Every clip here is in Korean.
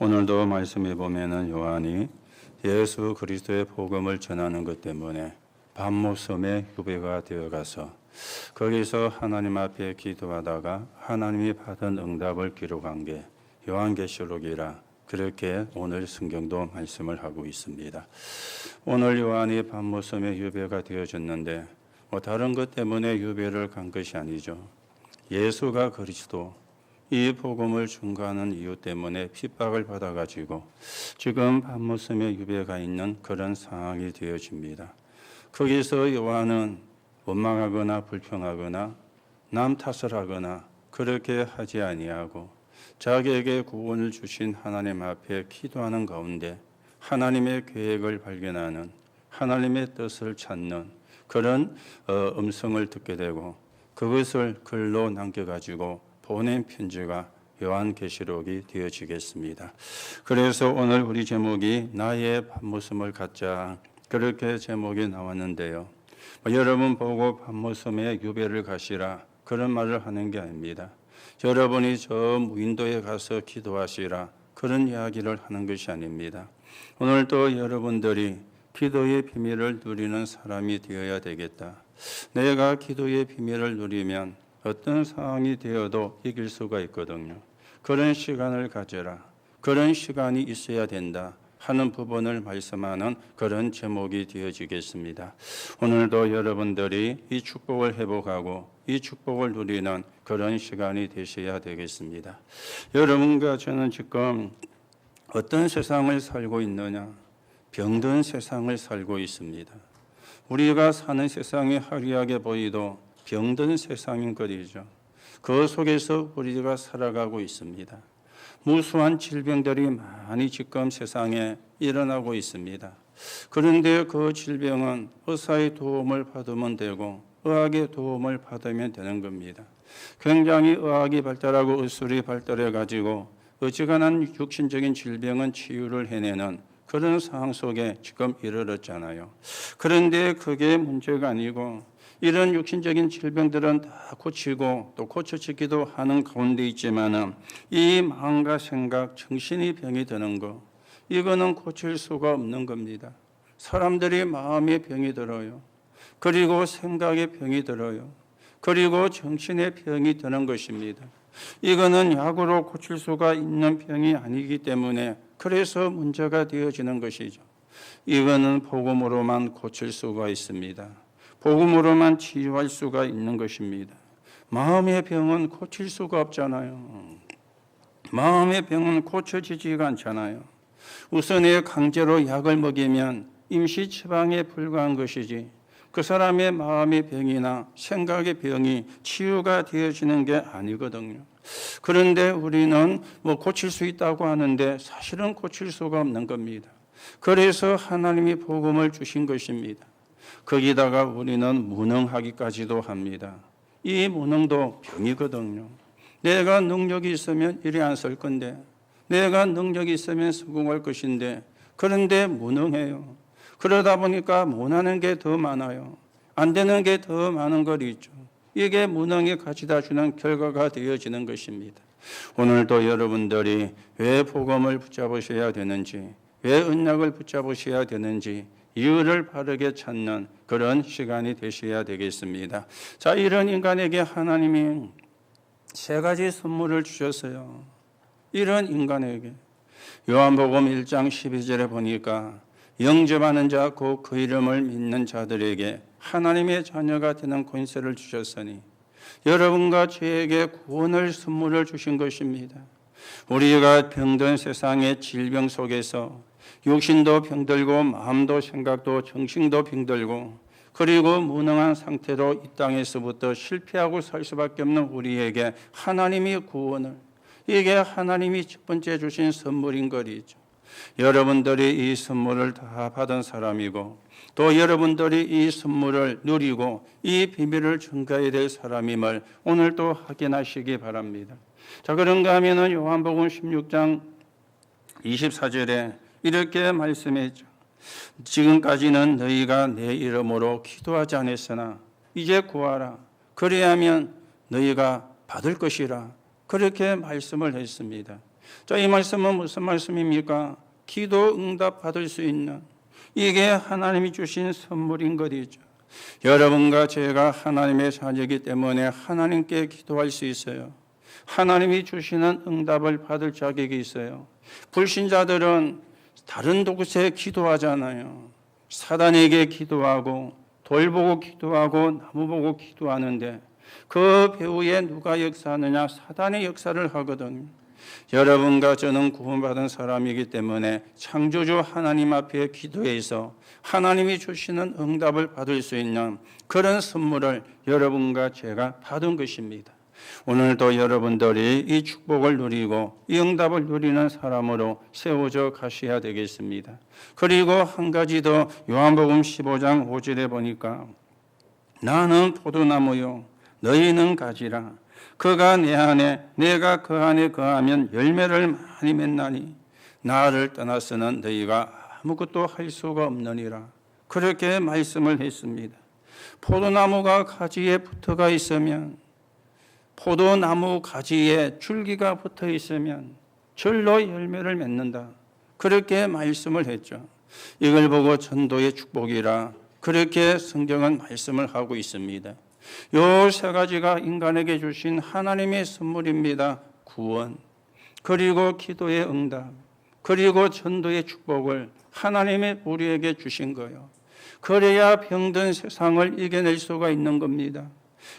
오늘도 말씀해 보면은 요한이 예수 그리스도의 복음을 전하는 것 때문에 밤모섬에 유배가 되어 가서 거기서 하나님 앞에 기도하다가 하나님이 받은 응답을 기록한 게 요한계시록이라 그렇게 오늘 성경도 말씀을 하고 있습니다. 오늘 요한이 밤모섬에 유배가 되어졌는데 다른 것 때문에 유배를 간 것이 아니죠. 예수가 그리스도 이 복음을 증거하는 이유 때문에 핍박을 받아가지고 지금 밤모섬에 유배가 있는 그런 상황이 되어집니다. 거기서 요한은 원망하거나 불평하거나 남 탓을 하거나 그렇게 하지 아니하고 자기에게 구원을 주신 하나님 앞에 기도하는 가운데 하나님의 계획을 발견하는 하나님의 뜻을 찾는 그런 음성을 듣게 되고 그것을 글로 남겨가지고 보낸 편지가 요한계시록이 되어지겠습니다. 그래서 오늘 우리 제목이 나의 밤모섬을 갖자 그렇게 제목이 나왔는데요. 여러분 보고 밤모섬에 유배를 가시라 그런 말을 하는 게 아닙니다. 여러분이 저 무인도에 가서 기도하시라 그런 이야기를 하는 것이 아닙니다. 오늘도 여러분들이 기도의 비밀을 누리는 사람이 되어야 되겠다. 내가 기도의 비밀을 누리면 어떤 상황이 되어도 이길 수가 있거든요. 그런 시간을 가져라. 그런 시간이 있어야 된다 하는 부분을 말씀하는 그런 제목이 되어지겠습니다. 오늘도 여러분들이 이 축복을 회복하고 이 축복을 누리는 그런 시간이 되셔야 되겠습니다. 여러분과 저는 지금 어떤 세상을 살고 있느냐? 병든 세상을 살고 있습니다. 우리가 사는 세상이 화려하게 보이도 병든 세상인 것이죠. 그 속에서 우리가 살아가고 있습니다. 무수한 질병들이 많이 지금 세상에 일어나고 있습니다. 그런데 그 질병은 의사의 도움을 받으면 되고 의학의 도움을 받으면 되는 겁니다. 굉장히 의학이 발달하고 의술이 발달해 가지고 어지간한 육신적인 질병은 치유를 해내는 그런 상황 속에 지금 이르렀잖아요. 그런데 그게 문제가 아니고 이런 육신적인 질병들은 다 고치고 또 고쳐지기도 하는 가운데 있지만은 이 마음과 생각, 정신이 병이 드는 거 이거는 고칠 수가 없는 겁니다. 사람들이 마음에 병이 들어요. 그리고 생각에 병이 들어요. 그리고 정신에 병이 드는 것입니다. 이거는 약으로 고칠 수가 있는 병이 아니기 때문에 그래서 문제가 되어지는 것이죠. 이거는 복음으로만 고칠 수가 있습니다. 복음으로만 치유할 수가 있는 것입니다. 마음의 병은 고칠 수가 없잖아요. 마음의 병은 고쳐지지가 않잖아요. 우선에 강제로 약을 먹이면 임시 처방에 불과한 것이지 그 사람의 마음의 병이나 생각의 병이 치유가 되어지는 게 아니거든요. 그런데 우리는 고칠 수 있다고 하는데 사실은 고칠 수가 없는 겁니다. 그래서 하나님이 복음을 주신 것입니다. 거기다가 우리는 무능하기까지도 합니다. 이 무능도 병이거든요. 내가 능력이 있으면 일이 안 설 건데 내가 능력이 있으면 성공할 것인데 그런데 무능해요. 그러다 보니까 못하는 게 더 많아요. 안 되는 게 더 많은 거 있죠. 이게 무능이 가져다 주는 결과가 되어지는 것입니다. 오늘도 여러분들이 왜 복음을 붙잡으셔야 되는지 왜 언약을 붙잡으셔야 되는지 이유를 바르게 찾는 그런 시간이 되셔야 되겠습니다. 자, 이런 인간에게 하나님이 세 가지 선물을 주셨어요. 이런 인간에게 요한복음 1장 12절에 보니까 영접하는 자 곧 그 이름을 믿는 자들에게 하나님의 자녀가 되는 권세를 주셨으니 여러분과 저에게 구원을 선물을 주신 것입니다. 우리가 병든 세상의 질병 속에서 육신도 병들고 마음도 생각도 정신도 병들고 그리고 무능한 상태로 이 땅에서부터 실패하고 살 수밖에 없는 우리에게 하나님이 구원을 이게 하나님이 첫 번째 주신 선물인 것이죠. 여러분들이 이 선물을 다 받은 사람이고 또 여러분들이 이 선물을 누리고 이 비밀을 전가해야 될 사람임을 오늘 또 확인하시기 바랍니다. 자, 그런가 하면은 요한복음 16장 24절에 이렇게 말씀했죠. 지금까지는 너희가 내 이름으로 기도하지 않았으나 이제 구하라. 그래야면 너희가 받을 것이라. 그렇게 말씀을 했습니다. 자, 이 말씀은 무슨 말씀입니까? 기도 응답 받을 수 있는, 이게 하나님이 주신 선물인 것이죠. 여러분과 제가 하나님의 자녀이기 때문에 하나님께 기도할 수 있어요. 하나님이 주시는 응답을 받을 자격이 있어요. 불신자들은 다른 곳에 기도하잖아요. 사단에게 기도하고 돌 보고 기도하고 나무 보고 기도하는데 그 배후에 누가 역사하느냐? 사단의 역사를 하거든요. 여러분과 저는 구원받은 사람이기 때문에 창조주 하나님 앞에 기도해서 하나님이 주시는 응답을 받을 수 있는 그런 선물을 여러분과 제가 받은 것입니다. 오늘도 여러분들이 이 축복을 누리고 이 응답을 누리는 사람으로 세워져 가셔야 되겠습니다. 그리고 한 가지 더, 요한복음 15장 5절에 보니까 나는 포도나무요 너희는 가지라. 그가 내 안에 내가 그 안에 거하면 열매를 많이 맺나니 나를 떠나서는 너희가 아무것도 할 수가 없느니라. 그렇게 말씀을 했습니다. 포도나무가 가지에 붙어가 있으면, 포도나무 가지에 줄기가 붙어 있으면 절로 열매를 맺는다. 그렇게 말씀을 했죠. 이걸 보고 전도의 축복이라 그렇게 성경은 말씀을 하고 있습니다. 요 세 가지가 인간에게 주신 하나님의 선물입니다. 구원, 그리고 기도의 응답, 그리고 전도의 축복을 하나님이 우리에게 주신 거예요. 그래야 병든 세상을 이겨낼 수가 있는 겁니다.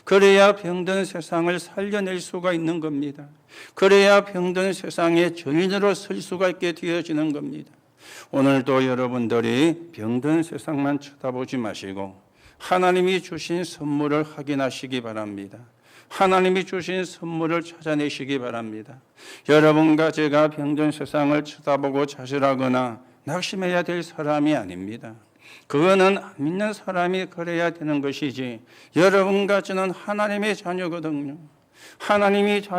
그래야 병든 세상을 살려낼 수가 있는 겁니다. 그래야 병든 세상의 주인으로 설 수가 있게 되어지는 겁니다. 오늘도 여러분들이 병든 세상만 쳐다보지 마시고 하나님이 주신 선물을 확인하시기 바랍니다. 하나님이 주신 선물을 찾아내시기 바랍니다. 여러분과 제가 병든 세상을 쳐다보고 좌절하거나 낙심해야 될 사람이 아닙니다. 그거는 안 믿는 사람이 그래야 되는 것이지, 여러분과 저는 하나님의 자녀거든요. 하나님의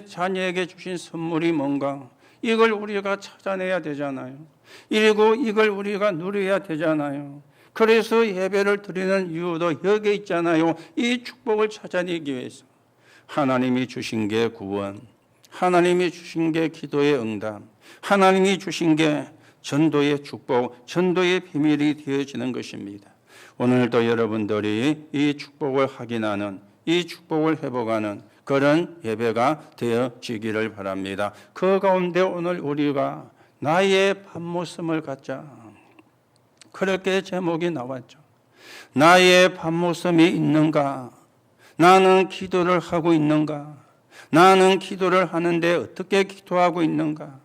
자녀에게 주신 선물이 뭔가, 이걸 우리가 찾아내야 되잖아요. 그리고 이걸 우리가 누려야 되잖아요. 그래서 예배를 드리는 이유도 여기에 있잖아요. 이 축복을 찾아내기 위해서. 하나님이 주신 게 구원, 하나님이 주신 게 기도의 응답, 하나님이 주신 게 전도의 축복, 전도의 비밀이 되어지는 것입니다. 오늘도 여러분들이 이 축복을 확인하는, 이 축복을 회복하는 그런 예배가 되어지기를 바랍니다. 그 가운데 오늘 우리가 나의 밤모습을 갖자, 그렇게 제목이 나왔죠. 나의 밤모습이 있는가? 나는 기도를 하고 있는가? 나는 기도를 하는데 어떻게 기도하고 있는가?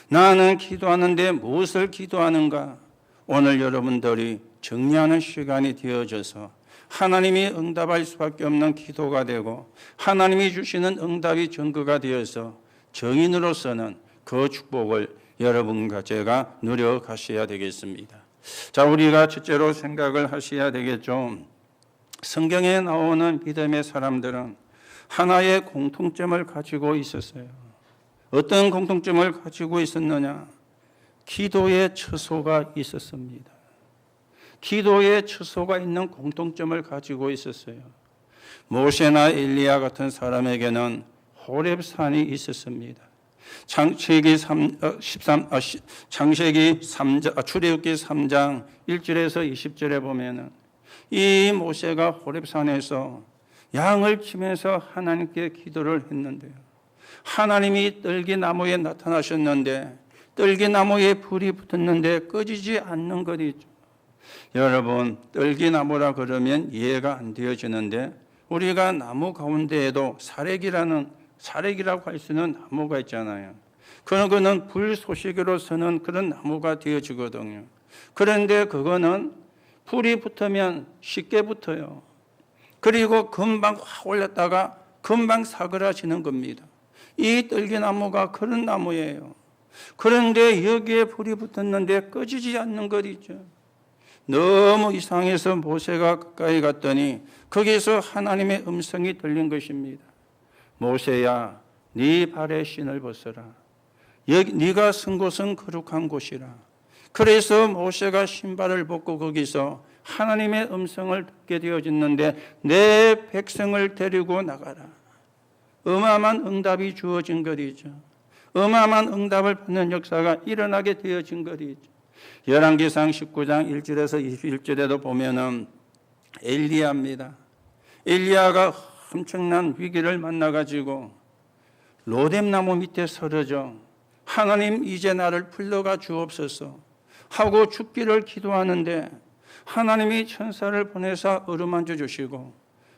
나는 기도하는데 무엇을 기도하는가? 오늘 여러분들이 정리하는 시간이 되어져서 하나님이 응답할 수밖에 없는 기도가 되고 하나님이 주시는 응답이 증거가 되어서 정인으로서는 그 축복을 여러분과 제가 누려가셔야 되겠습니다. 자, 우리가 첫째로 생각을 하셔야 되겠죠. 성경에 나오는 믿음의 사람들은 하나의 공통점을 가지고 있었어요. 어떤 공통점을 가지고 있었느냐? 기도의 처소가 있었습니다. 기도의 처소가 있는 공통점을 가지고 있었어요. 모세나 엘리야 같은 사람에게는 호렙산이 있었습니다. 출애굽기 3장 1절에서 20절에 보면은 이 모세가 호렙산에서 양을 치면서 하나님께 기도를 했는데요. 하나님이 떨기나무에 나타나셨는데 떨기나무에 불이 붙었는데 꺼지지 않는 것이죠. 여러분, 떨기나무라 그러면 이해가 안 되어지는데 우리가 나무 가운데에도 사렉이라고 할 수 있는 나무가 있잖아요. 그런 거는 불쏘시개로서는 그런 나무가 되어지거든요. 그런데 그거는 불이 붙으면 쉽게 붙어요. 그리고 금방 확 올렸다가 금방 사그라지는 겁니다. 이 떨기나무가 그런 나무예요. 그런데 여기에 불이 붙었는데 꺼지지 않는 것이죠. 너무 이상해서 모세가 가까이 갔더니 거기서 하나님의 음성이 들린 것입니다. 모세야, 네 발에 신을 벗어라. 네가 선 곳은 거룩한 곳이라. 그래서 모세가 신발을 벗고 거기서 하나님의 음성을 듣게 되어졌는데 내 백성을 데리고 나가라. 어마어마한 응답이 주어진 것이죠. 어마어마한 응답을 받는 역사가 일어나게 되어진 것이죠. 열왕기상 19장 1절에서 21절에도 보면은 엘리야입니다. 엘리야가 엄청난 위기를 만나가지고 로뎀나무 밑에 서러져 하나님 이제 나를 불러가 주옵소서 하고 죽기를 기도하는데 하나님이 천사를 보내사 어루만져 주시고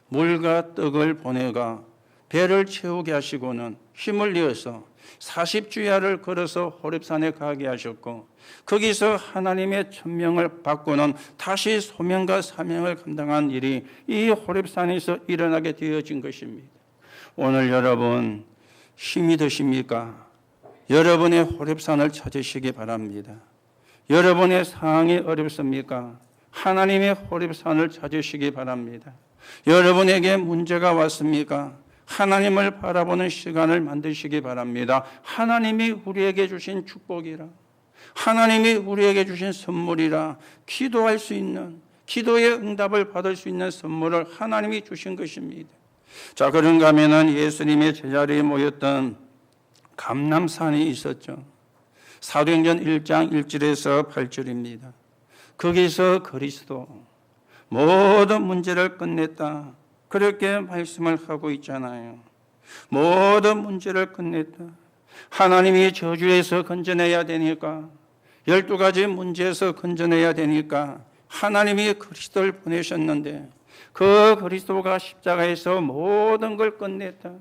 물과 떡을 보내가 배를 채우게 하시고는 힘을 내어서 40주야를 걸어서 호렙산에 가게 하셨고 거기서 하나님의 천명을 받고는 다시 소명과 사명을 감당한 일이 이 호렙산에서 일어나게 되어진 것입니다. 오늘 여러분 힘이 드십니까? 여러분의 호렙산을 찾으시기 바랍니다. 여러분의 상황이 어렵습니까? 하나님의 호렙산을 찾으시기 바랍니다. 여러분에게 문제가 왔습니까? 하나님을 바라보는 시간을 만드시기 바랍니다. 하나님이 우리에게 주신 축복이라, 하나님이 우리에게 주신 선물이라, 기도할 수 있는, 기도의 응답을 받을 수 있는 선물을 하나님이 주신 것입니다. 자, 그런가 하면은 예수님의 제자리에 모였던 감람산이 있었죠. 사도행전 1장 1절에서 8절입니다. 거기서 그리스도 모든 문제를 끝냈다, 그렇게 말씀을 하고 있잖아요. 모든 문제를 끝냈다. 하나님이 저주에서 건져내야 되니까, 12가지 문제에서 건져내야 되니까 하나님이 그리스도를 보내셨는데 그 그리스도가 십자가에서 모든 걸 끝냈다.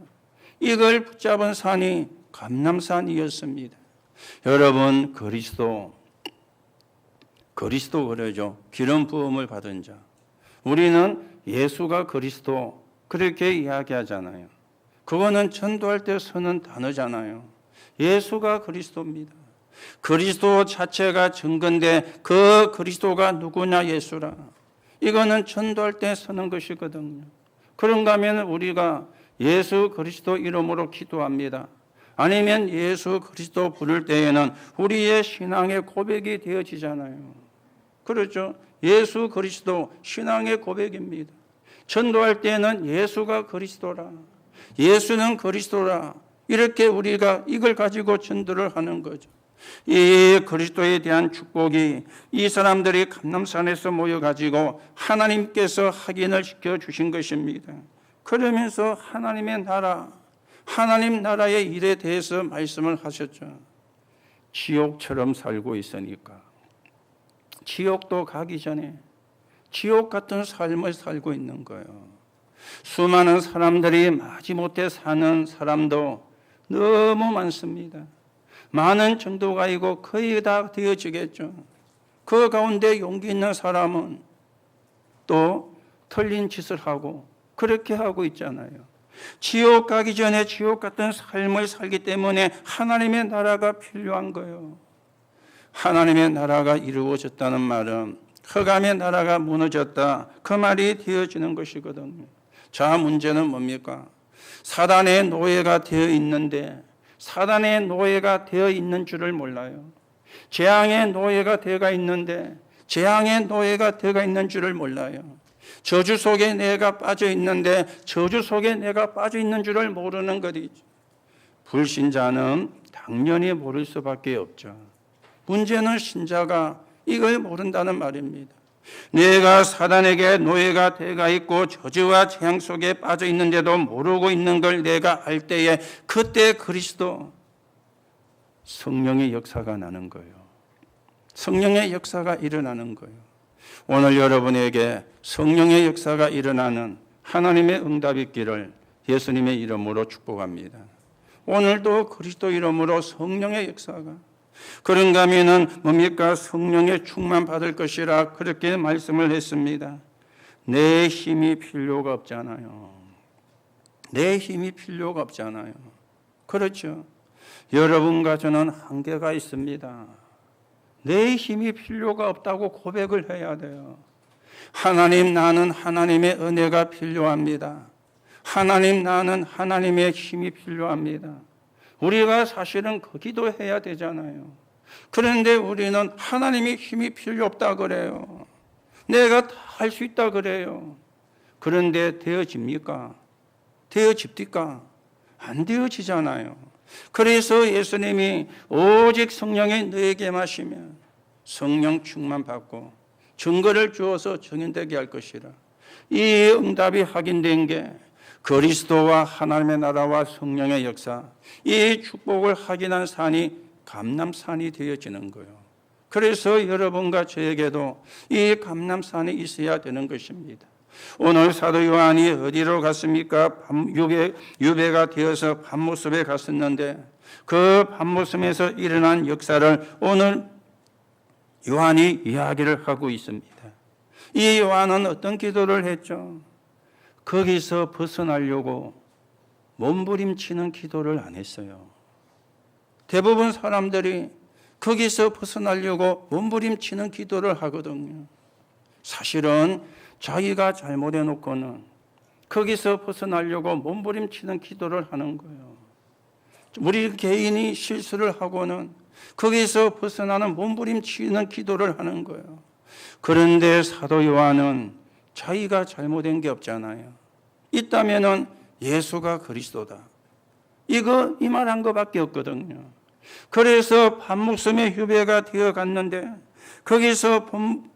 이걸 붙잡은 산이 감람산이었습니다. 여러분, 그리스도 그러죠. 기름 부음을 받은 자. 우리는 예수가 그리스도 그렇게 이야기하잖아요. 그거는 전도할 때 쓰는 단어잖아요. 예수가 그리스도입니다. 그리스도 자체가 증거인데 그 그리스도가 누구냐, 예수라. 이거는 전도할 때 쓰는 것이거든요. 그런가 하면 우리가 예수 그리스도 이름으로 기도합니다. 아니면 예수 그리스도 부를 때에는 우리의 신앙의 고백이 되어지잖아요. 그렇죠? 예수 그리스도 신앙의 고백입니다. 전도할 때는 예수가 그리스도라, 예수는 그리스도라, 이렇게 우리가 이걸 가지고 전도를 하는 거죠. 이 그리스도에 대한 축복이 이 사람들이 감람산에서 모여가지고 하나님께서 확인을 시켜주신 것입니다. 그러면서 하나님의 나라, 하나님 나라의 일에 대해서 말씀을 하셨죠. 지옥처럼 살고 있으니까 지옥도 가기 전에 지옥 같은 삶을 살고 있는 거예요. 수많은 사람들이 마지못해 사는 사람도 너무 많습니다. 많은 정도가 이고 거의 다 되어지겠죠. 그 가운데 용기 있는 사람은 또 틀린 짓을 하고 그렇게 하고 있잖아요. 지옥 가기 전에 지옥 같은 삶을 살기 때문에 하나님의 나라가 필요한 거예요. 하나님의 나라가 이루어졌다는 말은 흑암의 나라가 무너졌다, 그 말이 되어지는 것이거든요. 자, 문제는 뭡니까? 사단의 노예가 되어 있는데 사단의 노예가 되어 있는 줄을 몰라요. 재앙의 노예가 되어 있는데 재앙의 노예가 되어 있는 줄을 몰라요. 저주 속에 내가 빠져 있는데 저주 속에 내가 빠져 있는 줄을 모르는 것이죠. 불신자는 당연히 모를 수밖에 없죠. 문제는 신자가 이걸 모른다는 말입니다. 내가 사단에게 노예가 되어 있고 저주와 재앙 속에 빠져 있는데도 모르고 있는 걸 내가 알 때에 그때 그리스도 성령의 역사가 나는 거예요. 성령의 역사가 일어나는 거예요. 오늘 여러분에게 성령의 역사가 일어나는 하나님의 응답이 있기를 예수님의 이름으로 축복합니다. 오늘도 그리스도 이름으로 성령의 역사가, 그런가 하면은 뭡니까? 성령의 충만 받을 것이라 그렇게 말씀을 했습니다. 내 힘이 필요가 없잖아요. 내 힘이 필요가 없잖아요. 그렇죠? 여러분과 저는 한계가 있습니다. 내 힘이 필요가 없다고 고백을 해야 돼요. 하나님, 나는 하나님의 은혜가 필요합니다. 하나님, 나는 하나님의 힘이 필요합니다. 우리가 사실은 그 기도해야 되잖아요. 그런데 우리는 하나님의 힘이 필요 없다 그래요. 내가 다 할 수 있다 그래요. 그런데 되어집니까? 되어집니까? 안 되어지잖아요. 그래서 예수님이 오직 성령이 너에게 마시면 성령 충만 받고 증거를 주어서 증인되게 할 것이라. 이 응답이 확인된 게 그리스도와 하나님의 나라와 성령의 역사, 이 축복을 확인한 산이 감람산이 되어지는 거예요. 그래서 여러분과 저에게도 이 감람산이 있어야 되는 것입니다. 오늘 사도 요한이 어디로 갔습니까? 유배가 되어서 밤모습에 갔었는데 그 밤모습에서 일어난 역사를 오늘 요한이 이야기를 하고 있습니다. 이 요한은 어떤 기도를 했죠? 거기서 벗어나려고 몸부림치는 기도를 안 했어요. 대부분 사람들이 거기서 벗어나려고 몸부림치는 기도를 하거든요. 사실은 자기가 잘못해놓고는 거기서 벗어나려고 몸부림치는 기도를 하는 거예요. 우리 개인이 실수를 하고는 거기서 벗어나는 몸부림치는 기도를 하는 거예요. 그런데 사도 요한은 자기가 잘못한 게 없잖아요. 있다면은 예수가 그리스도다. 이 말한 것밖에 없거든요. 그래서 밤목숨의 휴배가 되어 갔는데 거기서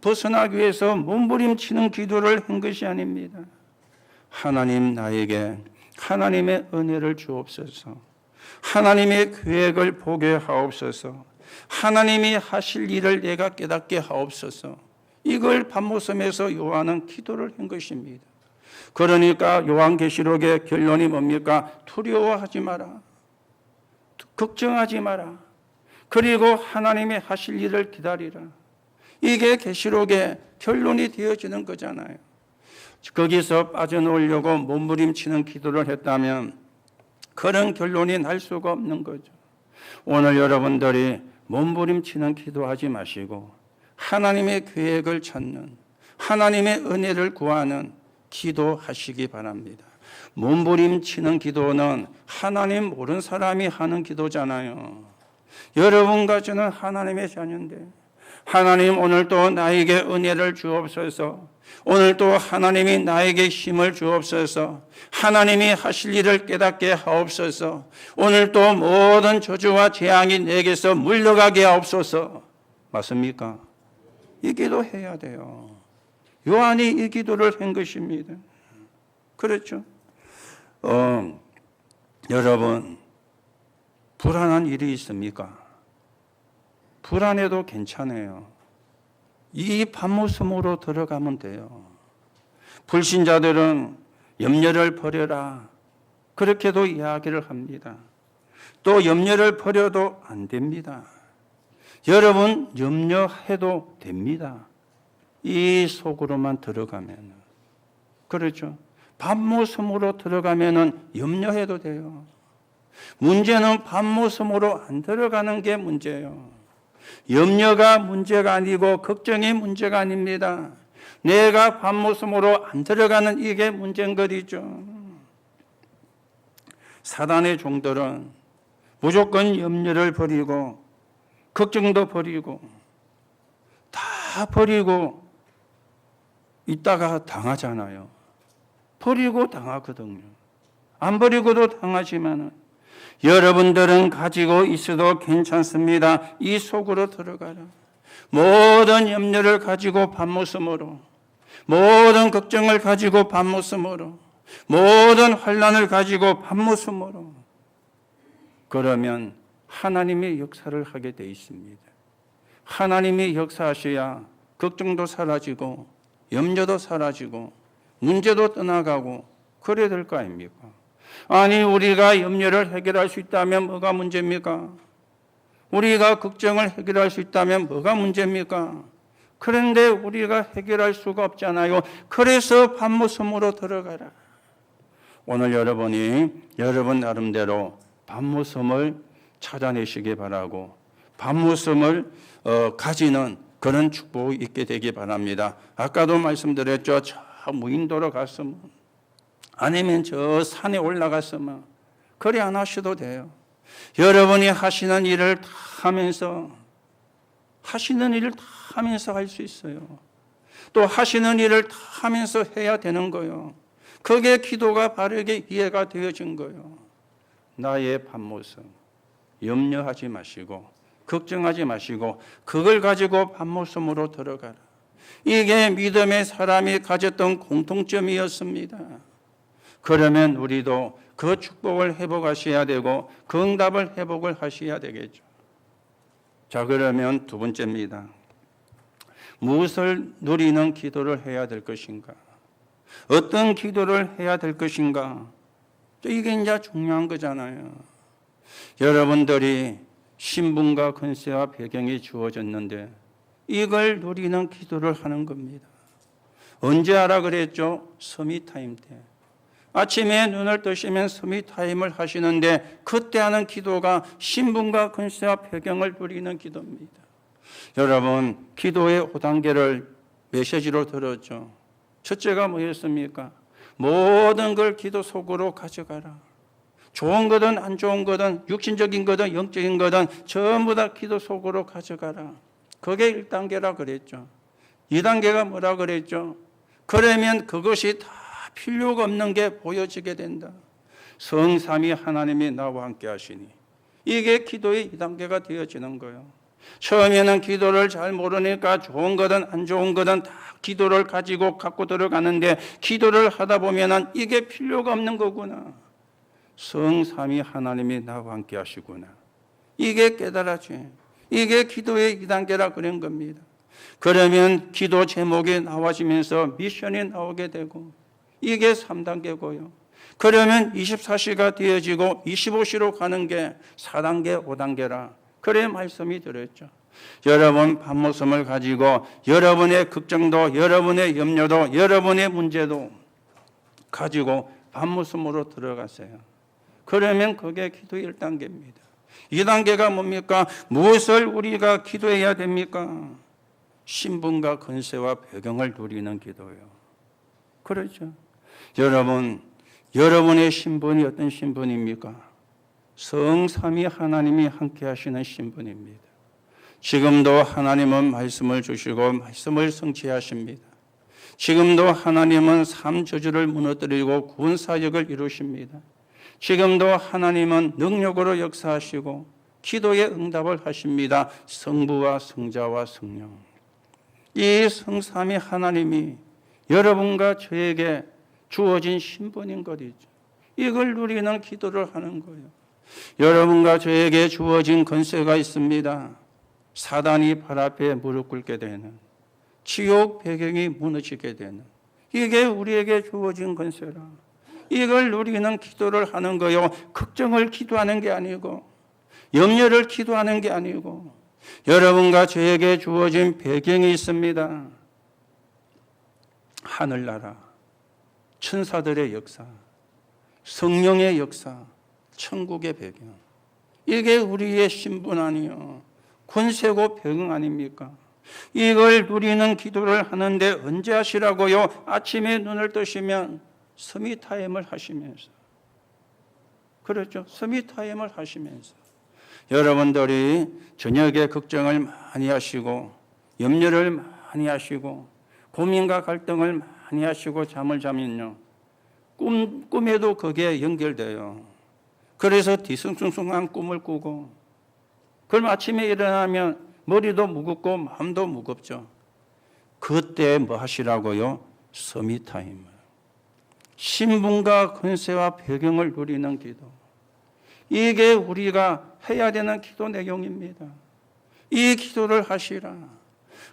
벗어나기 위해서 몸부림치는 기도를 한 것이 아닙니다. 하나님 나에게 하나님의 은혜를 주옵소서. 하나님의 계획을 보게 하옵소서. 하나님이 하실 일을 내가 깨닫게 하옵소서. 이걸 밤목숨에서 요한은 기도를 한 것입니다. 그러니까 요한계시록의 결론이 뭡니까? 두려워하지 마라. 걱정하지 마라. 그리고 하나님이 하실 일을 기다리라. 이게 계시록의 결론이 되어지는 거잖아요. 거기서 빠져나오려고 몸부림치는 기도를 했다면 그런 결론이 날 수가 없는 거죠. 오늘 여러분들이 몸부림치는 기도하지 마시고 하나님의 계획을 찾는, 하나님의 은혜를 구하는 기도하시기 바랍니다. 몸부림치는 기도는 하나님 모르는 사람이 하는 기도잖아요. 여러분과 저는 하나님의 자녀인데 하나님 오늘도 나에게 은혜를 주옵소서. 오늘도 하나님이 나에게 힘을 주옵소서. 하나님이 하실 일을 깨닫게 하옵소서. 오늘도 모든 저주와 재앙이 내게서 물러가게 하옵소서. 맞습니까? 이 기도해야 돼요. 요한이 이 기도를 한 것입니다. 그렇죠? 여러분, 불안한 일이 있습니까? 불안해도 괜찮아요. 이 밤모섬으로 들어가면 돼요. 불신자들은 염려를 버려라. 그렇게도 이야기를 합니다. 또 염려를 버려도 안 됩니다. 여러분, 염려해도 됩니다. 이 속으로만 들어가면. 그렇죠? 밤모섬으로 들어가면 염려해도 돼요. 문제는 밤모섬으로 안 들어가는 게 문제예요. 염려가 문제가 아니고 걱정이 문제가 아닙니다. 내가 밤모섬으로 안 들어가는 이게 문제인 것이죠. 사단의 종들은 무조건 염려를 버리고 걱정도 버리고 다 버리고 있다가 당하잖아요. 버리고 당하거든요. 안 버리고도 당하지만은 여러분들은 가지고 있어도 괜찮습니다. 이 속으로 들어가라. 모든 염려를 가지고 밤모섬으로, 모든 걱정을 가지고 밤모섬으로, 모든 환난을 가지고 밤모섬으로. 그러면 하나님의 역사를 하게 돼 있습니다. 하나님이 역사하셔야 걱정도 사라지고 염려도 사라지고 문제도 떠나가고 그래야 될 거 아닙니까? 아니 우리가 염려를 해결할 수 있다면 뭐가 문제입니까? 우리가 걱정을 해결할 수 있다면 뭐가 문제입니까? 그런데 우리가 해결할 수가 없잖아요. 그래서 밤모섬으로 들어가라. 오늘 여러분이 여러분 나름대로 밤모섬을 찾아내시기 바라고 밤모섬을 가지는 그런 축복이 있게 되기 바랍니다. 아까도 말씀드렸죠. 저 무인도로 갔으면 아니면 저 산에 올라갔으면 그리 안 하셔도 돼요. 여러분이 하시는 일을 다 하면서 할 수 있어요. 또 하시는 일을 다 하면서 해야 되는 거예요. 그게 기도가 바르게 이해가 되어진 거예요. 나의 밤모섬, 염려하지 마시고 걱정하지 마시고 그걸 가지고 밤모섬으로 들어가라. 이게 믿음의 사람이 가졌던 공통점이었습니다. 그러면 우리도 그 축복을 회복하셔야 되고 그 응답을 회복을 하셔야 되겠죠. 자, 그러면 두 번째입니다. 무엇을 누리는 기도를 해야 될 것인가? 어떤 기도를 해야 될 것인가? 이게 이제 중요한 거잖아요. 여러분들이 신분과 권세와 배경이 주어졌는데 이걸 누리는 기도를 하는 겁니다. 언제 하라 그랬죠? 서밋타임 때. 아침에 눈을 뜨시면 서밋타임을 하시는데 그때 하는 기도가 신분과 권세와 배경을 누리는 기도입니다. 여러분, 기도의 5단계를 메시지로 들었죠. 첫째가 뭐였습니까? 모든 걸 기도 속으로 가져가라. 좋은 거든 안 좋은 거든 육신적인 거든 영적인 거든 전부 다 기도 속으로 가져가라. 그게 1단계라 그랬죠. 2단계가 뭐라 그랬죠? 그러면 그것이 다 필요가 없는 게 보여지게 된다. 성삼위 하나님이 나와 함께 하시니. 이게 기도의 2단계가 되어지는 거예요. 처음에는 기도를 잘 모르니까 좋은 거든 안 좋은 거든 다 기도를 갖고 들어가는데 기도를 하다 보면은 이게 필요가 없는 거구나. 성삼위 하나님이 나와 함께 하시구나. 이게 깨달아지. 이게 기도의 2단계라 그런 겁니다. 그러면 기도 제목이 나와지면서 미션이 나오게 되고 이게 3단계고요. 그러면 24시가 되어지고 25시로 가는 게 4단계, 5단계라. 그래 말씀이 들었죠. 여러분 밤모섬을 가지고 여러분의 걱정도 여러분의 염려도 여러분의 문제도 가지고 밤모섬으로 들어가세요. 그러면 그게 기도 1단계입니다. 2단계가 뭡니까? 무엇을 우리가 기도해야 됩니까? 신분과 권세와 배경을 누리는 기도요. 그렇죠. 여러분, 여러분의 신분이 어떤 신분입니까? 성삼위 하나님이 함께 하시는 신분입니다. 지금도 하나님은 말씀을 주시고 말씀을 성취하십니다. 지금도 하나님은 삶저주를 무너뜨리고 구원사역을 이루십니다. 지금도 하나님은 능력으로 역사하시고 기도의 응답을 하십니다. 성부와 성자와 성령. 이 성삼위 하나님이 여러분과 저에게 주어진 신분인 것이죠. 이걸 누리는 기도를 하는 거예요. 여러분과 저에게 주어진 권세가 있습니다. 사단이 발 앞에 무릎 꿇게 되는, 지옥 배경이 무너지게 되는, 이게 우리에게 주어진 권세라. 이걸 누리는 기도를 하는 거요. 걱정을 기도하는 게 아니고 염려를 기도하는 게 아니고 여러분과 저에게 주어진 배경이 있습니다. 하늘나라, 천사들의 역사, 성령의 역사, 천국의 배경. 이게 우리의 신분 아니요. 권세고 배경 아닙니까? 이걸 누리는 기도를 하는데 언제 하시라고요? 아침에 눈을 뜨시면 서밋타임을 하시면서. 그렇죠. 서밋타임을 하시면서. 여러분들이 저녁에 걱정을 많이 하시고 염려를 많이 하시고 고민과 갈등을 많이 하시고 잠을 자면요. 꿈에도 그게 연결돼요. 그래서 뒤숭숭숭한 꿈을 꾸고 그럼 아침에 일어나면 머리도 무겁고 마음도 무겁죠. 그때 뭐 하시라고요? 서밋타임을. 신분과 권세와 배경을 누리는 기도. 이게 우리가 해야 되는 기도 내용입니다. 이 기도를 하시라.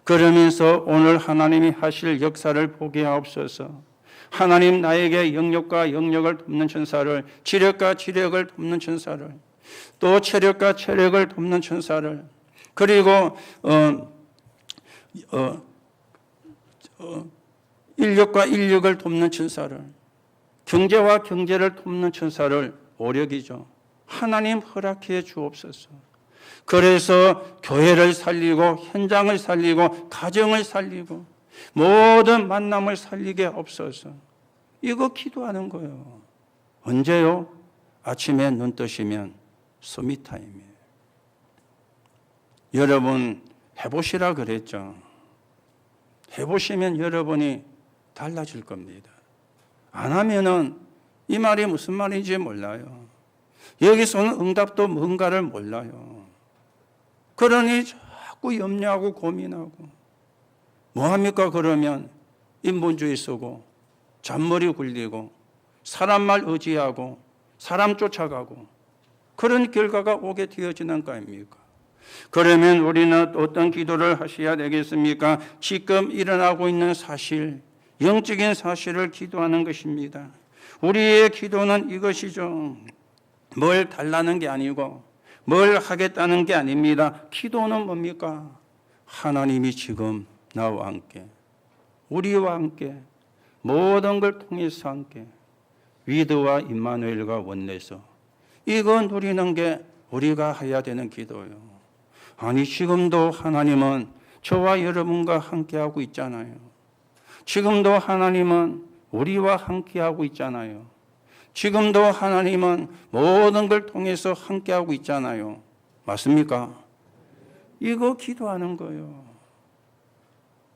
그러면서 오늘 하나님이 하실 역사를 보게 하옵소서. 하나님 나에게 영역과 영역을 돕는 천사를, 지력과 지력을 돕는 천사를, 또 체력과 체력을 돕는 천사를, 그리고 인력과 인력을 돕는 천사를, 경제와 경제를 돕는 천사를 오력이죠. 하나님 허락해 주옵소서. 그래서 교회를 살리고 현장을 살리고 가정을 살리고 모든 만남을 살리게 없어서. 이거 기도하는 거예요. 언제요? 아침에 눈 뜨시면 서밋타임이에요. 여러분 해보시라 그랬죠. 해보시면 여러분이 달라질 겁니다. 안 하면은 이 말이 무슨 말인지 몰라요. 여기서는 응답도 뭔가를 몰라요. 그러니 자꾸 염려하고 고민하고 뭐합니까? 그러면 인본주의 쓰고 잔머리 굴리고 사람 말 의지하고 사람 쫓아가고 그런 결과가 오게 되어지는 거 아닙니까? 그러면 우리는 어떤 기도를 하셔야 되겠습니까? 지금 일어나고 있는 사실, 영적인 사실을 기도하는 것입니다. 우리의 기도는 이것이죠. 뭘 달라는 게 아니고 뭘 하겠다는 게 아닙니다. 기도는 뭡니까? 하나님이 지금 나와 함께, 우리와 함께, 모든 걸 통해서 함께 위드와 임마누엘과 원내서 이거 누리는 게 우리가 해야 되는 기도예요. 아니 지금도 하나님은 저와 여러분과 함께하고 있잖아요. 지금도 하나님은 우리와 함께하고 있잖아요. 지금도 하나님은 모든 걸 통해서 함께하고 있잖아요. 맞습니까? 이거 기도하는 거예요.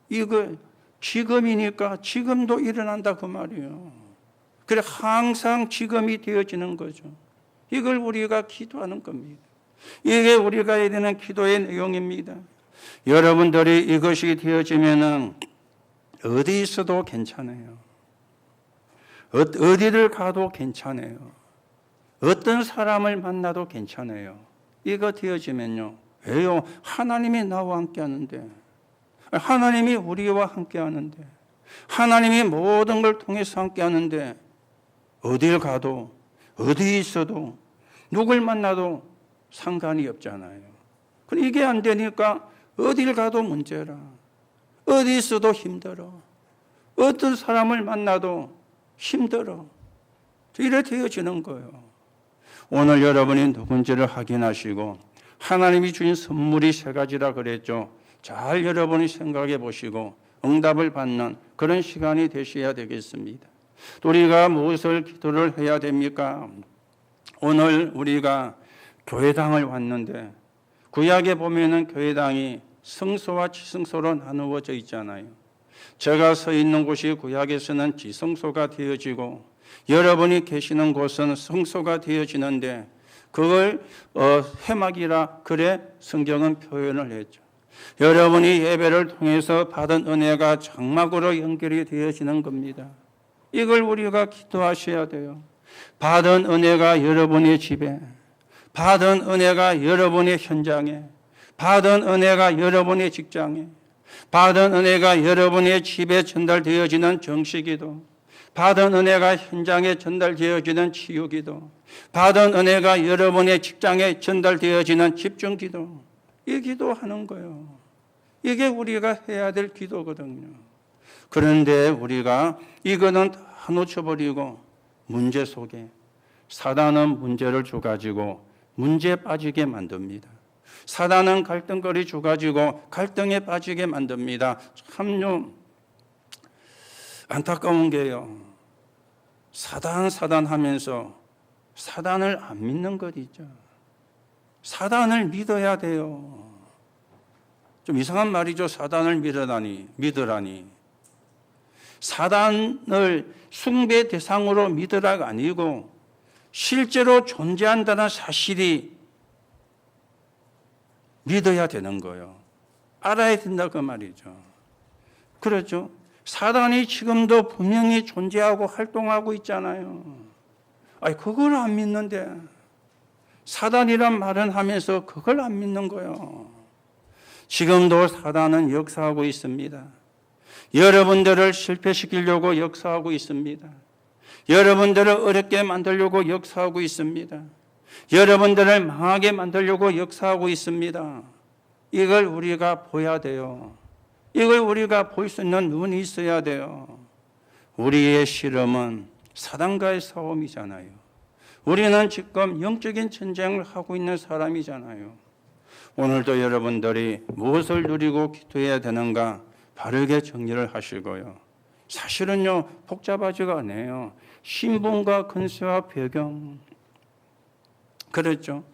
이거 지금이니까 지금도 일어난다 그 말이에요. 그래 항상 지금이 되어지는 거죠. 이걸 우리가 기도하는 겁니다. 이게 우리가 해야 되는 기도의 내용입니다. 여러분들이 이것이 되어지면은 어디 있어도 괜찮아요. 어디를 가도 괜찮아요. 어떤 사람을 만나도 괜찮아요. 이거 되어지면요. 왜요? 하나님이 나와 함께 하는데, 하나님이 우리와 함께 하는데, 하나님이 모든 걸 통해서 함께 하는데 어딜 가도 어디 있어도 누굴 만나도 상관이 없잖아요. 그럼 이게 안 되니까 어딜 가도 문제라. 어디 있어도 힘들어. 어떤 사람을 만나도 힘들어. 이래 되어지는 거예요. 오늘 여러분이 누군지를 확인하시고 하나님이 주신 선물이 세 가지라 그랬죠. 잘 여러분이 생각해 보시고 응답을 받는 그런 시간이 되셔야 되겠습니다. 우리가 무엇을 기도를 해야 됩니까? 오늘 우리가 교회당을 왔는데 구약에 보면은 교회당이 성소와 지성소로 나누어져 있잖아요. 제가 서 있는 곳이 구약에서는 지성소가 되어지고 여러분이 계시는 곳은 성소가 되어지는데 그걸 회막이라 그래 성경은 표현을 했죠. 여러분이 예배를 통해서 받은 은혜가 장막으로 연결이 되어지는 겁니다. 이걸 우리가 기도하셔야 돼요. 받은 은혜가 여러분의 집에, 받은 은혜가 여러분의 현장에, 받은 은혜가 여러분의 직장에, 받은 은혜가 여러분의 집에 전달되어지는 정식기도, 받은 은혜가 현장에 전달되어지는 치유기도, 받은 은혜가 여러분의 직장에 전달되어지는 집중기도, 이 기도하는 거예요. 이게 우리가 해야 될 기도거든요. 그런데 우리가 이거는 다 놓쳐버리고 문제 속에 사단은 문제를 줘가지고 문제에 빠지게 만듭니다. 사단은 갈등거리 줘가지고 갈등에 빠지게 만듭니다. 참요 안타까운 게요. 사단 하면서 사단을 안 믿는 것 있죠. 사단을 믿어야 돼요. 좀 이상한 말이죠. 사단을 믿으라니. 사단을 숭배 대상으로 믿으라가 아니고 실제로 존재한다는 사실이 믿어야 되는 거예요. 알아야 된다 그 말이죠. 그렇죠? 사단이 지금도 분명히 존재하고 활동하고 있잖아요. 아니 그걸 안 믿는데 사단이란 말은 하면서 그걸 안 믿는 거예요. 지금도 사단은 역사하고 있습니다. 여러분들을 실패시키려고 역사하고 있습니다. 여러분들을 어렵게 만들려고 역사하고 있습니다. 여러분들을 망하게 만들려고 역사하고 있습니다. 이걸 우리가 보여야 돼요. 이걸 우리가 볼 수 있는 눈이 있어야 돼요. 우리의 실험은 사단과의 싸움이잖아요. 우리는 지금 영적인 전쟁을 하고 있는 사람이잖아요. 오늘도 여러분들이 무엇을 누리고 기도해야 되는가 바르게 정리를 하시고요. 사실은요 복잡하지가 않아요. 신분과 근세와 배경 그렇죠.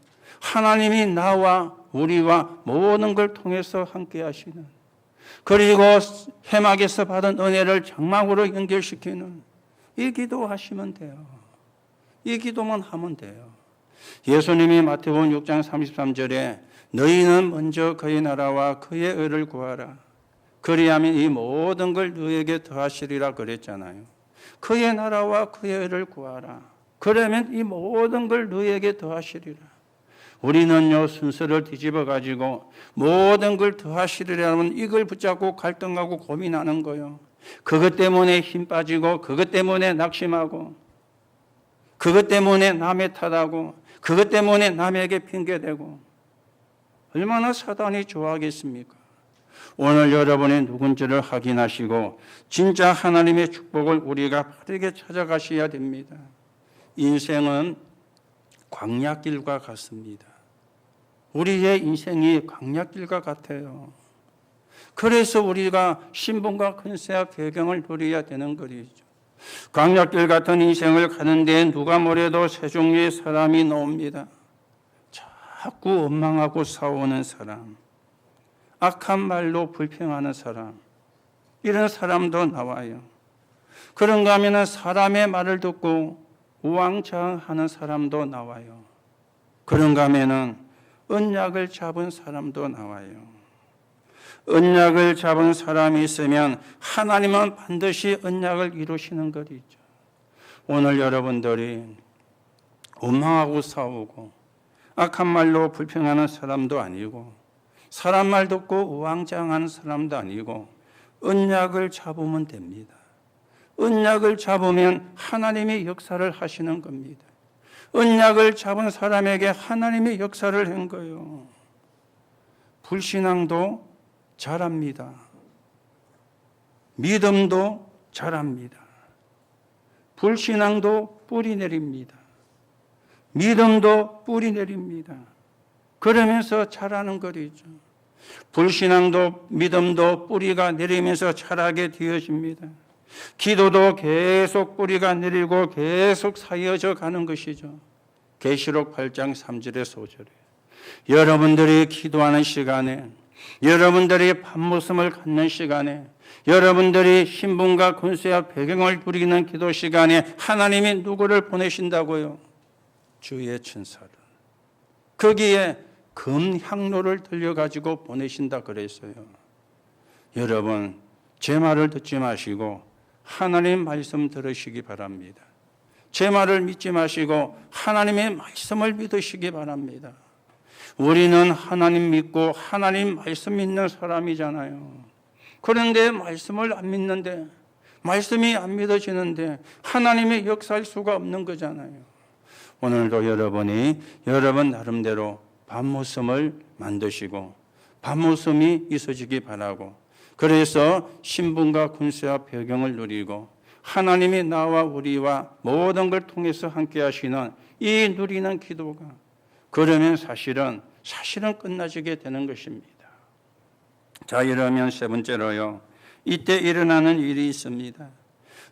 하나님이 나와 우리와 모든 걸 통해서 함께 하시는 그리고 회막에서 받은 은혜를 장막으로 연결시키는 이 기도 하시면 돼요. 이 기도만 하면 돼요. 예수님이 마태복음 6장 33절에 너희는 먼저 그의 나라와 그의 의를 구하라. 그리하면 이 모든 걸 너희에게 더하시리라 그랬잖아요. 그의 나라와 그의 의를 구하라. 그러면 이 모든 걸 너희에게 더하시리라. 우리는요 순서를 뒤집어 가지고 모든 걸 더하시리라면 이걸 붙잡고 갈등하고 고민하는 거예요. 그것 때문에 힘 빠지고 그것 때문에 낙심하고 그것 때문에 남의 탓하고 그것 때문에 남에게 핑계대고 얼마나 사단이 좋아하겠습니까? 오늘 여러분이 누군지를 확인하시고 진짜 하나님의 축복을 우리가 빠르게 찾아가셔야 됩니다. 인생은 광야길과 같습니다. 우리의 인생이 광야길과 같아요. 그래서 우리가 신분과 권세와 배경을 누려야 되는 것이죠. 광야길 같은 인생을 가는데 누가 뭐래도 세 종류의 사람이 나옵니다. 자꾸 원망하고 싸우는 사람, 악한 말로 불평하는 사람, 이런 사람도 나와요. 그런가 하면 사람의 말을 듣고 우왕좌왕하는 사람도 나와요. 그런가 하면 언약을 잡은 사람도 나와요. 언약을 잡은 사람이 있으면 하나님은 반드시 언약을 이루시는 것이죠. 오늘 여러분들이 원망하고 싸우고 악한 말로 불평하는 사람도 아니고 사람 말 듣고 우왕좌왕하는 사람도 아니고 언약을 잡으면 됩니다. 언약을 잡으면 하나님의 역사를 하시는 겁니다. 언약을 잡은 사람에게 하나님의 역사를 한 거예요. 불신앙도 잘합니다. 믿음도 잘합니다. 불신앙도 뿌리 내립니다. 믿음도 뿌리 내립니다. 그러면서 자라는 거리죠. 불신앙도 믿음도 뿌리가 내리면서 자라게 되어집니다. 기도도 계속 뿌리가 내리고 계속 사여져 가는 것이죠. 계시록 8장 3절의 소절에 여러분들이 기도하는 시간에 여러분들이 밤모습을 갖는 시간에 여러분들이 신분과 권세와 배경을 누리는 기도 시간에 하나님이 누구를 보내신다고요? 주의 천사를. 거기에 금향로를 들려가지고 보내신다 그랬어요. 여러분 제 말을 듣지 마시고 하나님 말씀 들으시기 바랍니다. 제 말을 믿지 마시고 하나님의 말씀을 믿으시기 바랍니다. 우리는 하나님 믿고 하나님 말씀 믿는 사람이잖아요. 그런데 말씀을 안 믿는데 말씀이 안 믿어지는데 하나님의 역사할 수가 없는 거잖아요. 오늘도 여러분이 여러분 나름대로 밤모습을 만드시고 밤모습이 있어지기 바라고 그래서 신분과 권세와 배경을 누리고 하나님이 나와 우리와 모든 걸 통해서 함께 하시는 이 누리는 기도가 그러면 사실은 끝나지게 되는 것입니다. 자, 이러면 세 번째로요. 이때 일어나는 일이 있습니다.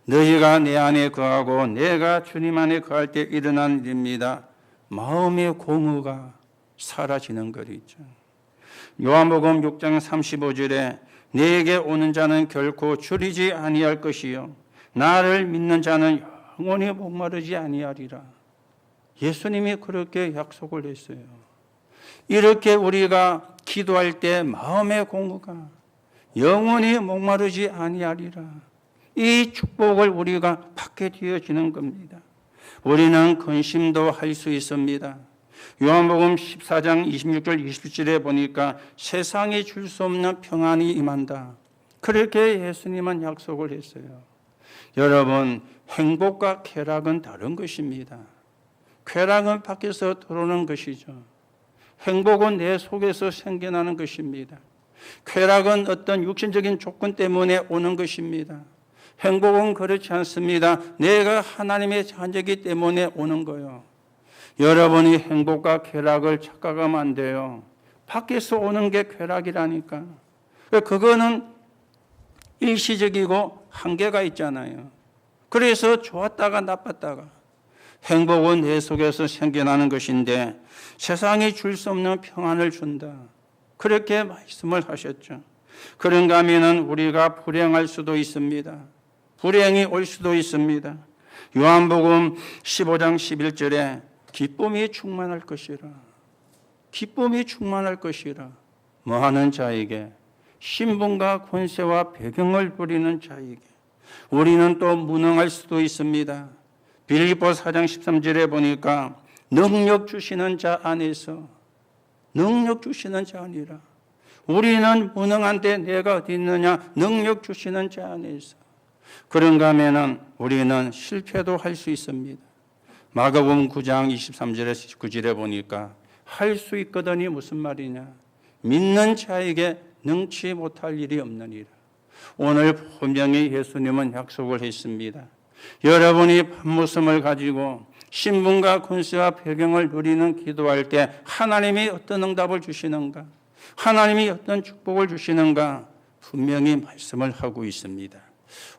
너희가 내 안에 거하고 내가 주님 안에 거할 때 일어나는 일입니다. 마음의 공허가 사라지는 것이죠. 요한복음 6장 35절에 내게 오는 자는 결코 줄이지 아니할 것이요 나를 믿는 자는 영원히 목마르지 아니하리라. 예수님이 그렇게 약속을 했어요. 이렇게 우리가 기도할 때 마음의 공허가 영원히 목마르지 아니하리라. 이 축복을 우리가 받게 되어지는 겁니다. 우리는 근심도 할 수 있습니다. 요한복음 14장 26절 27절에 보니까 세상이 줄 수 없는 평안이 임한다. 그렇게 예수님은 약속을 했어요. 여러분 행복과 쾌락은 다른 것입니다. 쾌락은 밖에서 들어오는 것이죠. 행복은 내 속에서 생겨나는 것입니다. 쾌락은 어떤 육신적인 조건 때문에 오는 것입니다. 행복은 그렇지 않습니다. 내가 하나님의 자녀이기 때문에 오는 거예요. 여러분이 행복과 쾌락을 착각하면 안 돼요. 밖에서 오는 게 쾌락이라니까. 그거는 일시적이고 한계가 있잖아요. 그래서 좋았다가 나빴다가. 행복은 내 속에서 생겨나는 것인데 세상이 줄 수 없는 평안을 준다. 그렇게 말씀을 하셨죠. 그런가 하면 우리가 불행할 수도 있습니다. 불행이 올 수도 있습니다. 요한복음 15장 11절에 기쁨이 충만할 것이라. 기쁨이 충만할 것이라. 뭐하는 자에게? 신분과 권세와 배경을 부리는 자에게. 우리는 또 무능할 수도 있습니다. 빌립보 4장 13절에 보니까 능력 주시는 자 안에서, 능력 주시는 자 아니라, 우리는 무능한데 내가 어디 있느냐? 능력 주시는 자 안에서. 그런가 하면은 우리는 실패도 할 수 있습니다. 마가복음 9장 23절에서 19절에 보니까 할 수 있거든이 무슨 말이냐? 믿는 자에게 능치 못할 일이 없느니라. 오늘 분명히 예수님은 약속을 했습니다. 여러분이 밤모섬을 가지고 신분과 권세와 배경을 누리는 기도할 때 하나님이 어떤 응답을 주시는가? 하나님이 어떤 축복을 주시는가? 분명히 말씀을 하고 있습니다.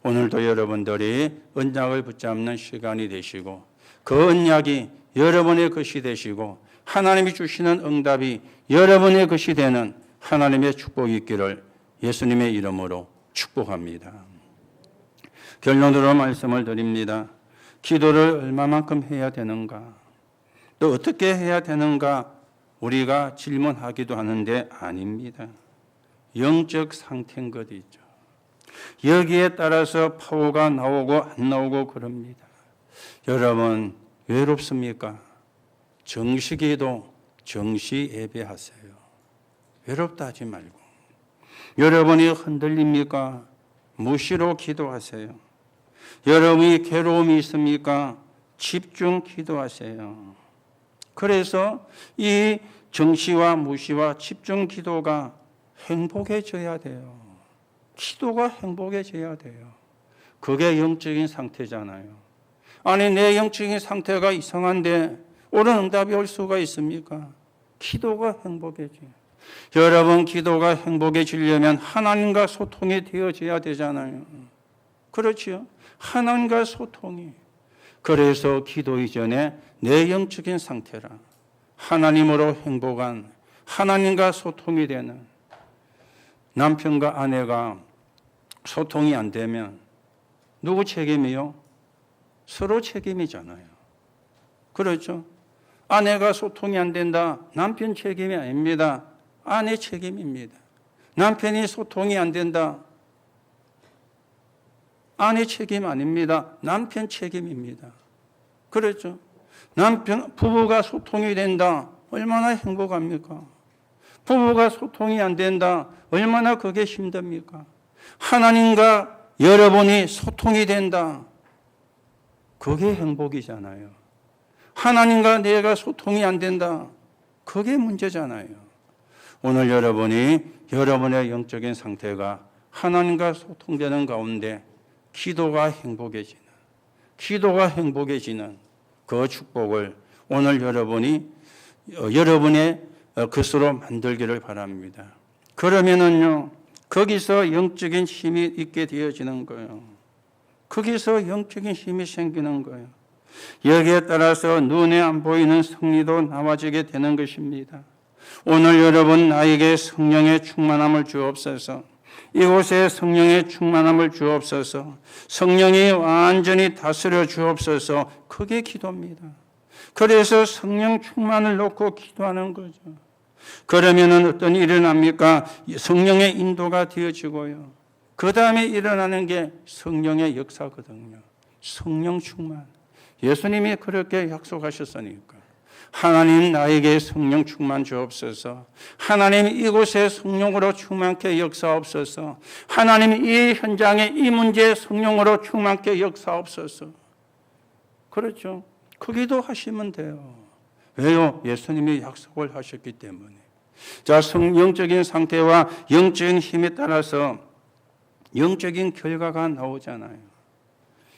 오늘도 여러분들이 언약을 붙잡는 시간이 되시고 그 언약이 여러분의 것이 되시고 하나님이 주시는 응답이 여러분의 것이 되는 하나님의 축복이 있기를 예수님의 이름으로 축복합니다. 결론으로 말씀을 드립니다. 기도를 얼마만큼 해야 되는가? 또 어떻게 해야 되는가? 우리가 질문하기도 하는데 아닙니다. 영적 상태인 것이죠. 여기에 따라서 파워가 나오고 안 나오고 그럽니다. 여러분 외롭습니까? 정시기도 정시 예배하세요. 외롭다 하지 말고. 여러분이 흔들립니까? 무시로 기도하세요. 여러분이 괴로움이 있습니까? 집중 기도하세요. 그래서 이 정시와 무시와 집중 기도가 행복해져야 돼요. 기도가 행복해져야 돼요. 그게 영적인 상태잖아요. 아니 내 영적인 상태가 이상한데 옳은 응답이 올 수가 있습니까? 기도가 행복해져요. 여러분 기도가 행복해지려면 하나님과 소통이 되어져야 되잖아요. 그렇죠? 하나님과 소통이. 그래서 기도 이전에 내 영적인 상태라. 하나님으로 행복한 하나님과 소통이 되는 남편과 아내가 소통이 안 되면 누구 책임이요? 서로 책임이잖아요. 그렇죠? 아내가 소통이 안 된다. 남편 책임이 아닙니다. 아내 책임입니다. 남편이 소통이 안 된다. 아내 책임 아닙니다. 남편 책임입니다. 그렇죠? 부부가 소통이 된다. 얼마나 행복합니까? 부부가 소통이 안 된다. 얼마나 그게 힘듭니까? 하나님과 여러분이 소통이 된다. 그게 행복이잖아요. 하나님과 내가 소통이 안 된다. 그게 문제잖아요. 오늘 여러분이 여러분의 영적인 상태가 하나님과 소통되는 가운데 기도가 행복해지는 그 축복을 오늘 여러분이 여러분의 것으로 만들기를 바랍니다. 그러면은요, 거기서 영적인 힘이 있게 되어지는 거예요. 거기서 영적인 힘이 생기는 거예요. 여기에 따라서 눈에 안 보이는 승리도 나와지게 되는 것입니다. 오늘 여러분 나에게 성령의 충만함을 주옵소서. 이곳에 성령의 충만함을 주옵소서. 성령이 완전히 다스려 주옵소서. 그게 기도입니다. 그래서 성령 충만을 놓고 기도하는 거죠. 그러면은 어떤 일이 일어납니까? 성령의 인도가 되어지고요. 그 다음에 일어나는 게 성령의 역사거든요. 성령 충만. 예수님이 그렇게 약속하셨으니까. 하나님 나에게 성령 충만 주옵소서. 하나님 이곳에 성령으로 충만케 역사옵소서. 하나님 이 현장에 이 문제에 성령으로 충만케 역사옵소서. 그렇죠. 그 기도하시면 돼요. 왜요? 예수님이 약속을 하셨기 때문에. 자, 영적인 상태와 영적인 힘에 따라서 영적인 결과가 나오잖아요.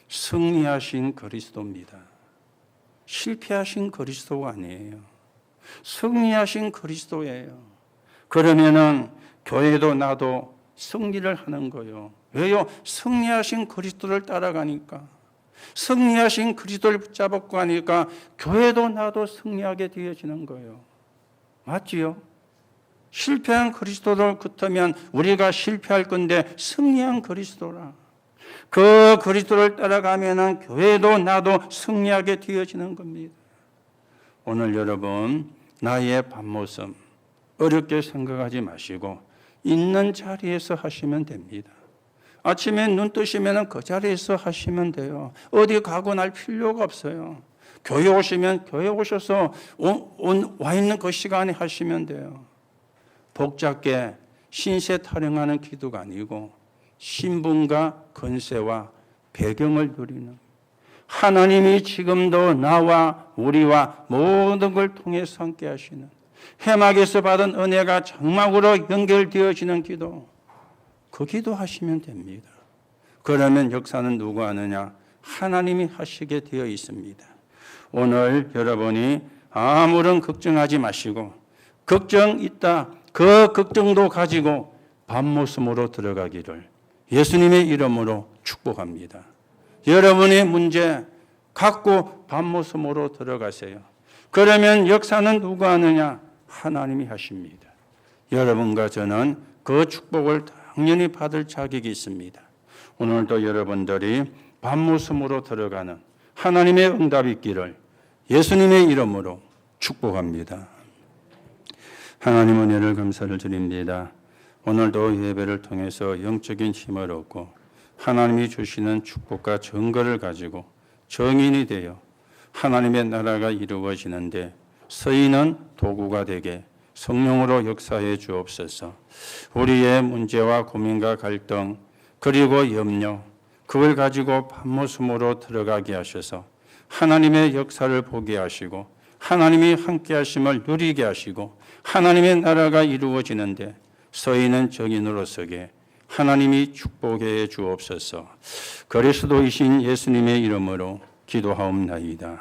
승리하신 그리스도입니다. 실패하신 그리스도가 아니에요. 승리하신 그리스도예요. 그러면은 교회도 나도 승리를 하는 거예요. 왜요? 승리하신 그리스도를 따라가니까. 승리하신 그리스도를 붙잡고 하니까 교회도 나도 승리하게 되어지는 거예요. 맞지요? 실패한 그리스도를 붙으면 우리가 실패할 건데 승리한 그리스도라. 그 그리스도를 따라가면은 교회도 나도 승리하게 되어지는 겁니다. 오늘 여러분 나의 밤모습 어렵게 생각하지 마시고 있는 자리에서 하시면 됩니다. 아침에 눈 뜨시면 그 자리에서 하시면 돼요. 어디 가고 날 필요가 없어요. 교회 오시면 교회 오셔서 와 있는 그 시간에 하시면 돼요. 복잡게 신세 타령하는 기도가 아니고 신분과 권세와 배경을 누리는, 하나님이 지금도 나와 우리와 모든 걸 통해서 함께 하시는, 해막에서 받은 은혜가 장막으로 연결되어지는 기도, 그 기도 하시면 됩니다. 그러면 역사는 누가 하느냐? 하나님이 하시게 되어 있습니다. 오늘 여러분이 아무런 걱정하지 마시고, 걱정 있다, 그 걱정도 가지고 밤모습으로 들어가기를 예수님의 이름으로 축복합니다. 여러분의 문제 갖고 밤모습으로 들어가세요. 그러면 역사는 누가 하느냐? 하나님이 하십니다. 여러분과 저는 그 축복을 당연히 받을 자격이 있습니다. 오늘도 여러분들이 밤모습으로 들어가는 하나님의 응답이 있기를 예수님의 이름으로 축복합니다. 하나님 은혜를 감사를 드립니다. 오늘도 예배를 통해서 영적인 힘을 얻고 하나님이 주시는 축복과 증거를 가지고 정인이 되어 하나님의 나라가 이루어지는데 서인은 도구가 되게 성령으로 역사해 주옵소서. 우리의 문제와 고민과 갈등 그리고 염려, 그걸 가지고 밤모습으로 들어가게 하셔서 하나님의 역사를 보게 하시고 하나님이 함께 하심을 누리게 하시고 하나님의 나라가 이루어지는데 서인은 정인으로 서게 하나님이 축복해 주옵소서. 그리스도이신 예수님의 이름으로 기도하옵나이다.